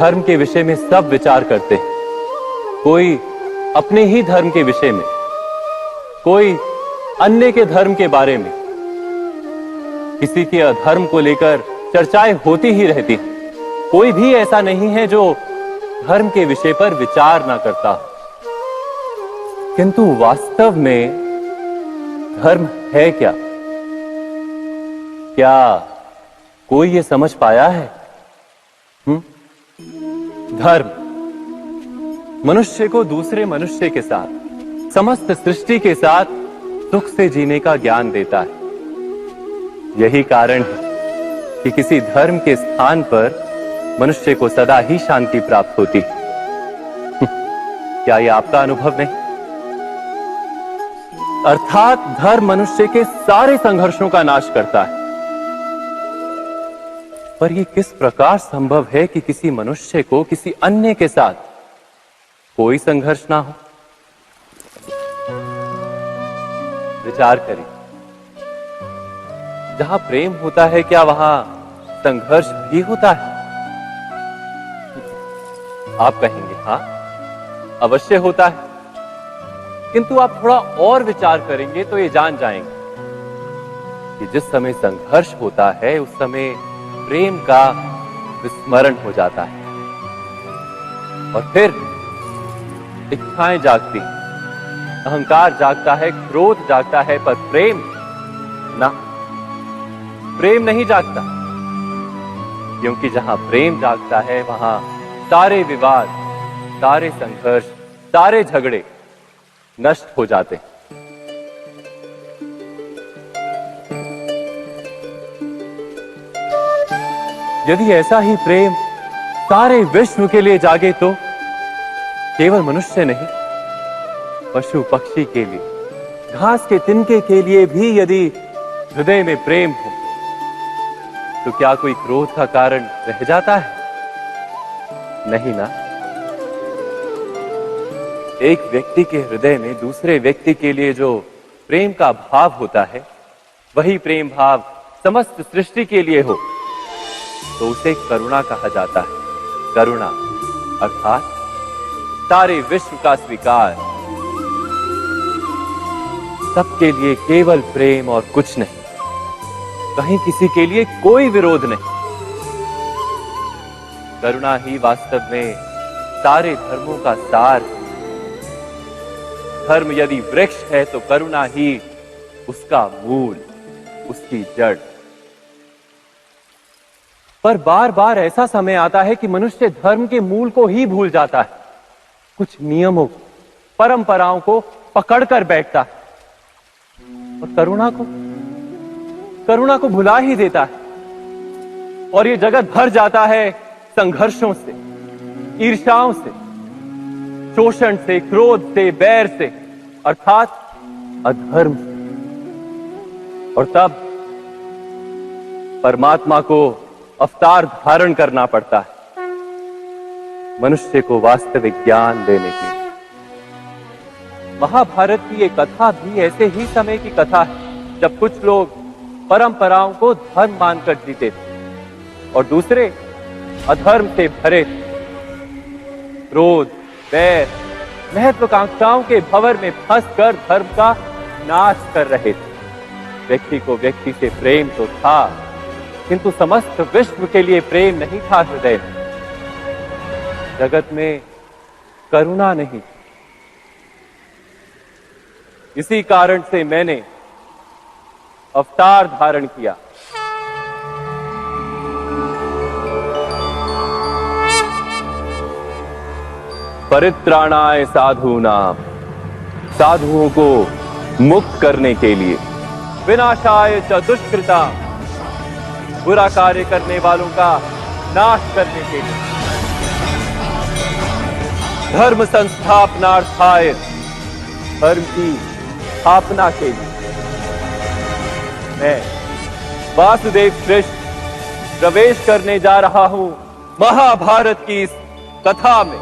धर्म के विषय में सब विचार करते हैं, कोई अपने ही धर्म के विषय में, कोई अन्य के धर्म के बारे में। किसी के अधर्म को लेकर चर्चाएं होती ही रहती हैं। कोई भी ऐसा नहीं है जो धर्म के विषय पर विचार ना करता। किंतु वास्तव में धर्म है क्या? क्या कोई ये समझ पाया है? धर्म मनुष्य को दूसरे मनुष्य के साथ, समस्त सृष्टि के साथ सुख से जीने का ज्ञान देता है। यही कारण है कि किसी धर्म के स्थान पर मनुष्य को सदा ही शांति प्राप्त होती है। क्या यह आपका अनुभव नहीं? अर्थात धर्म मनुष्य के सारे संघर्षों का नाश करता है। पर यह किस प्रकार संभव है कि किसी मनुष्य को किसी अन्य के साथ कोई संघर्ष ना हो? विचार करें, जहां प्रेम होता है क्या वहां संघर्ष भी होता है? आप कहेंगे हां, अवश्य होता है। किंतु आप थोड़ा और विचार करेंगे तो ये जान जाएंगे कि जिस समय संघर्ष होता है उस समय प्रेम का विस्मरण हो जाता है और फिर इच्छाएं जागती, अहंकार जागता है, क्रोध जागता है, पर प्रेम ना, प्रेम नहीं जागता। क्योंकि जहां प्रेम जागता है वहां सारे विवाद, सारे संघर्ष, सारे झगड़े नष्ट हो जाते हैं। यदि ऐसा ही प्रेम सारे विश्व के लिए जागे तो केवल मनुष्य नहीं, पशु पक्षी के लिए, घास के तिनके के लिए भी यदि हृदय में प्रेम हो तो क्या कोई क्रोध का कारण रह जाता है? नहीं ना। एक व्यक्ति के हृदय में दूसरे व्यक्ति के लिए जो प्रेम का भाव होता है, वही प्रेम भाव समस्त सृष्टि के लिए हो तो उसे करुणा कहा जाता है। करुणा अर्थात सारे विश्व का स्वीकार, सबके लिए केवल प्रेम और कुछ नहीं, कहीं किसी के लिए कोई विरोध नहीं। करुणा ही वास्तव में सारे धर्मों का सार है। धर्म यदि वृक्ष है तो करुणा ही उसका मूल, उसकी जड़। पर बार बार ऐसा समय आता है कि मनुष्य धर्म के मूल को ही भूल जाता है, कुछ नियमों, परंपराओं को पकड़कर बैठता है और करुणा को भुला ही देता है। और ये जगत भर जाता है संघर्षों से, ईर्ष्याओं से, शोषण से, क्रोध से, बैर से, अर्थात अधर्म से। और तब परमात्मा को अवतार धारण करना पड़ता है मनुष्य को वास्तविक ज्ञान देने के लिए। महाभारत की ये कथा भी ऐसे ही समय की कथा है जब कुछ लोग परंपराओं को धर्म मानकर जीते थे और दूसरे अधर्म से भरे थे। क्रोध, बैर, महत्वाकांक्षाओं के भंवर में फंसकर धर्म का नाश कर रहे थे। व्यक्ति को व्यक्ति से प्रेम तो था, किंतु समस्त विश्व के लिए प्रेम नहीं था हृदय में। जगत में करुणा नहीं। इसी कारण से मैंने अवतार धारण किया। परित्राणाय साधूनाम, साधुओं को मुक्त करने के लिए, विनाशाय च दुष्कृताम, बुरा कार्य करने वालों का नाश करने के लिए, धर्म संस्थापनार्थाय, धर्म की स्थापना के लिए मैं वासुदेव कृष्ण प्रवेश करने जा रहा हूं महाभारत की इस कथा में।